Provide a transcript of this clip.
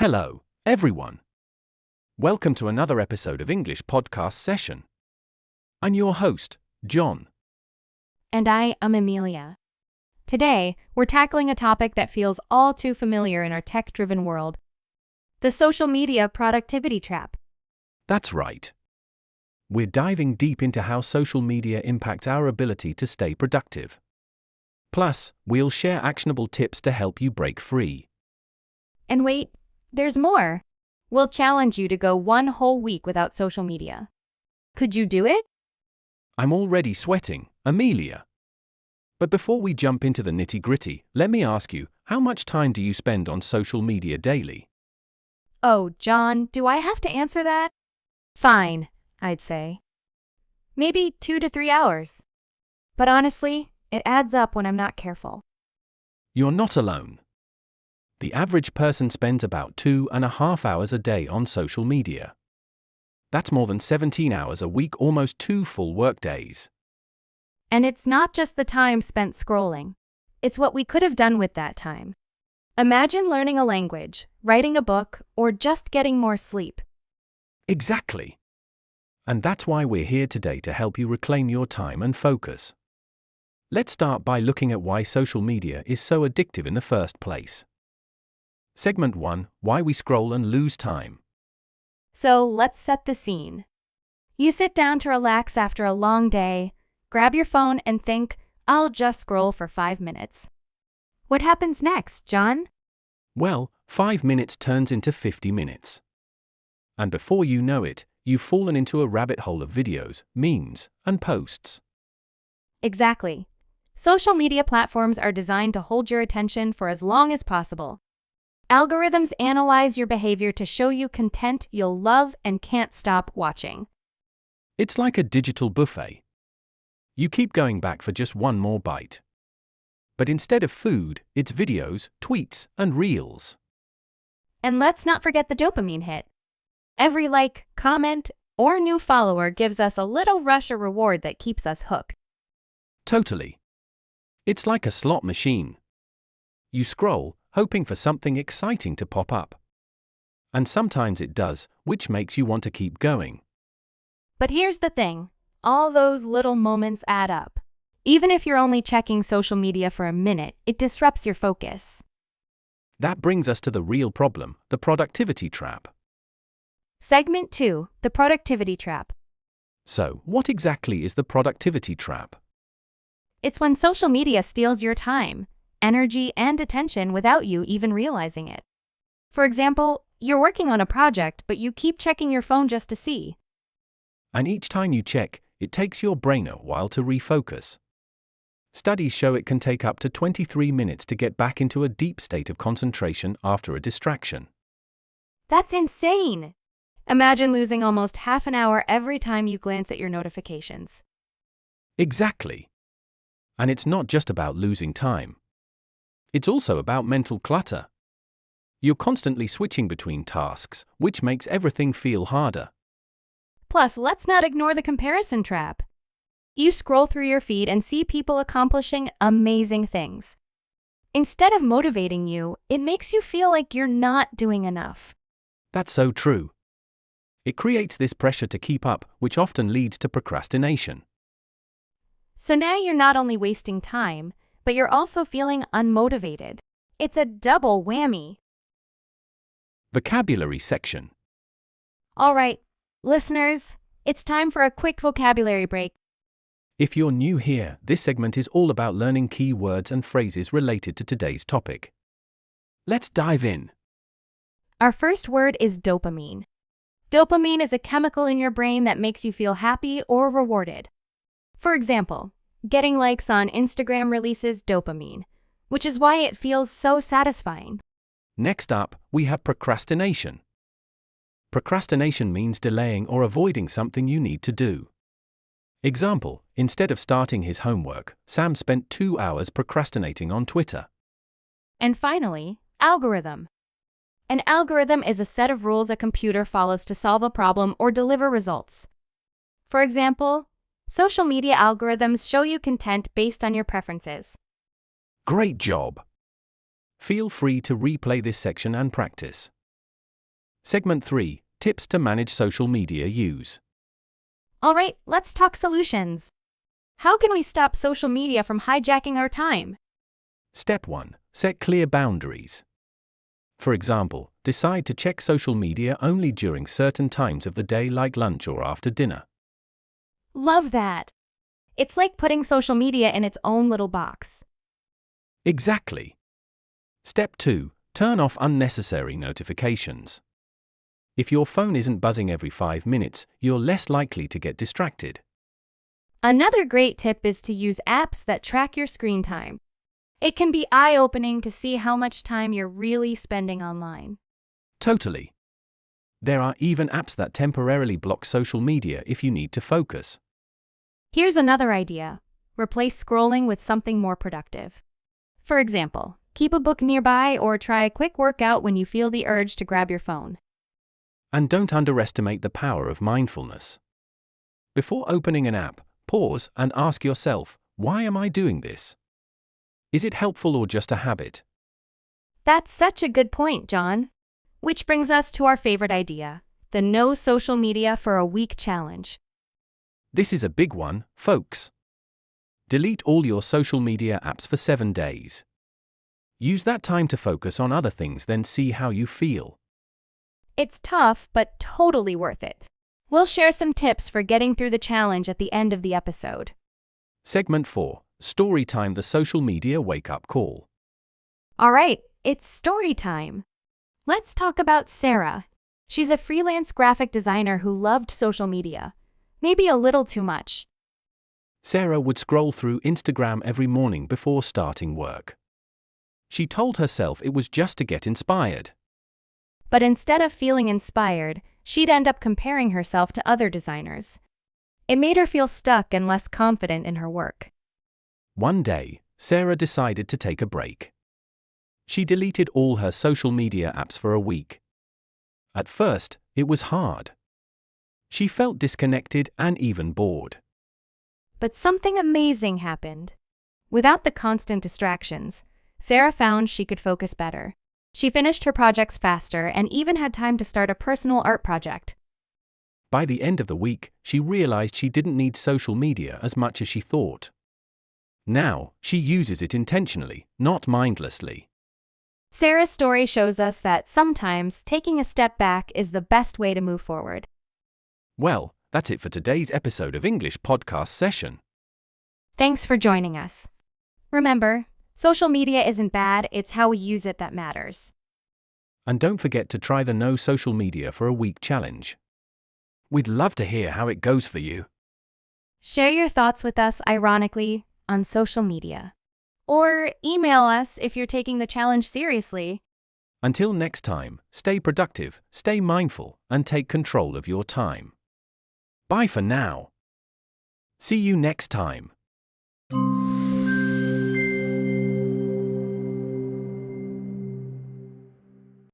Hello, everyone. Welcome to another episode of English Podcast Session. I'm your host, John. And I am Amelia. Today, we're tackling a topic that feels all too familiar in our tech-driven world: the social media productivity trap. That's right. We're diving deep into how social media impacts our ability to stay productive. Plus, we'll share actionable tips to help you break free. And wait, there's more. We'll challenge you to go one whole week without social media. Could you do it? I'm already sweating, Amelia. But before we jump into the nitty-gritty, let me ask you, how much time do you spend on social media daily? Oh, John, do I have to answer that? Fine, I'd say. Maybe 2 to 3 hours. But honestly, it adds up when I'm not careful. You're not alone. The average person spends about 2.5 hours a day on social media. That's more than 17 hours a week, almost 2 full workdays. And it's not just the time spent scrolling. It's what we could have done with that time. Imagine learning a language, writing a book, or just getting more sleep. Exactly. And that's why we're here today, to help you reclaim your time and focus. Let's start by looking at why social media is so addictive in the first place. Segment 1: Why we scroll and lose time. So let's set the scene. You sit down to relax after a long day, grab your phone and think, I'll just scroll for 5 minutes. What happens next, John? Well, 5 minutes turns into 50 minutes. And before you know it, you've fallen into a rabbit hole of videos, memes, and posts. Exactly. Social media platforms are designed to hold your attention for as long as possible. Algorithms analyze your behavior to show you content you'll love and can't stop watching. It's like a digital buffet. You keep going back for just one more bite. But instead of food, it's videos, tweets, and reels. And let's not forget the dopamine hit. Every like, comment, or new follower gives us a little rush of reward that keeps us hooked. Totally. It's like a slot machine. You scroll, hoping for something exciting to pop up. And sometimes it does, which makes you want to keep going. But here's the thing. All those little moments add up. Even if you're only checking social media for a minute, it disrupts your focus. That brings us to the real problem, the productivity trap. Segment 2: The productivity trap. So, what exactly is the productivity trap? It's when social media steals your time, energy, and attention without you even realizing it. For example, you're working on a project, but you keep checking your phone just to see. And each time you check, it takes your brain a while to refocus. Studies show it can take up to 23 minutes to get back into a deep state of concentration after a distraction. That's insane! Imagine losing almost half an hour every time you glance at your notifications. Exactly. And it's not just about losing time. It's also about mental clutter. You're constantly switching between tasks, which makes everything feel harder. Plus, let's not ignore the comparison trap. You scroll through your feed and see people accomplishing amazing things. Instead of motivating you, it makes you feel like you're not doing enough. That's so true. It creates this pressure to keep up, which often leads to procrastination. So now you're not only wasting time, but you're also feeling unmotivated. It's a double whammy. Vocabulary section. All right, listeners, it's time for a quick vocabulary break. If you're new here, this segment is all about learning key words and phrases related to today's topic. Let's dive in. Our first word is dopamine. Dopamine is a chemical in your brain that makes you feel happy or rewarded. For example, getting likes on Instagram releases dopamine, which is why it feels so satisfying. Next up, we have procrastination. Procrastination means delaying or avoiding something you need to do. Example, instead of starting his homework, Sam spent 2 hours procrastinating on Twitter. And finally, algorithm. An algorithm is a set of rules a computer follows to solve a problem or deliver results. For example, social media algorithms show you content based on your preferences. Great job! Feel free to replay this section and practice. Segment 3, Tips to manage social media use. All right, let's talk solutions. How can we stop social media from hijacking our time? Step 1, set clear boundaries. For example, decide to check social media only during certain times of the day like lunch or after dinner. Love that. It's like putting social media in its own little box. Exactly. Step 2, turn off unnecessary notifications. If your phone isn't buzzing every 5 minutes, you're less likely to get distracted. Another great tip is to use apps that track your screen time. It can be eye-opening to see how much time you're really spending online. Totally. There are even apps that temporarily block social media if you need to focus. Here's another idea. Replace scrolling with something more productive. For example, keep a book nearby or try a quick workout when you feel the urge to grab your phone. And don't underestimate the power of mindfulness. Before opening an app, pause and ask yourself, why am I doing this? Is it helpful or just a habit? That's such a good point, John. Which brings us to our favorite idea, the No Social Media for a Week challenge. This is a big one, folks. Delete all your social media apps for 7 days. Use that time to focus on other things, then see how you feel. It's tough, but totally worth it. We'll share some tips for getting through the challenge at the end of the episode. Segment 4, Story Time, the social media wake-up call. All right, it's story time. Let's talk about Sarah. She's a freelance graphic designer who loved social media. Maybe a little too much. Sarah would scroll through Instagram every morning before starting work. She told herself it was just to get inspired. But instead of feeling inspired, she'd end up comparing herself to other designers. It made her feel stuck and less confident in her work. One day, Sarah decided to take a break. She deleted all her social media apps for a week. At first, it was hard. She felt disconnected and even bored. But something amazing happened. Without the constant distractions, Sarah found she could focus better. She finished her projects faster and even had time to start a personal art project. By the end of the week, she realized she didn't need social media as much as she thought. Now, she uses it intentionally, not mindlessly. Sarah's story shows us that sometimes taking a step back is the best way to move forward. Well, that's it for today's episode of English Podcast Session. Thanks for joining us. Remember, social media isn't bad, it's how we use it that matters. And don't forget to try the No Social Media for a Week challenge. We'd love to hear how it goes for you. Share your thoughts with us, ironically, on social media. Or email us if you're taking the challenge seriously. Until next time, stay productive, stay mindful, and take control of your time. Bye for now. See you next time.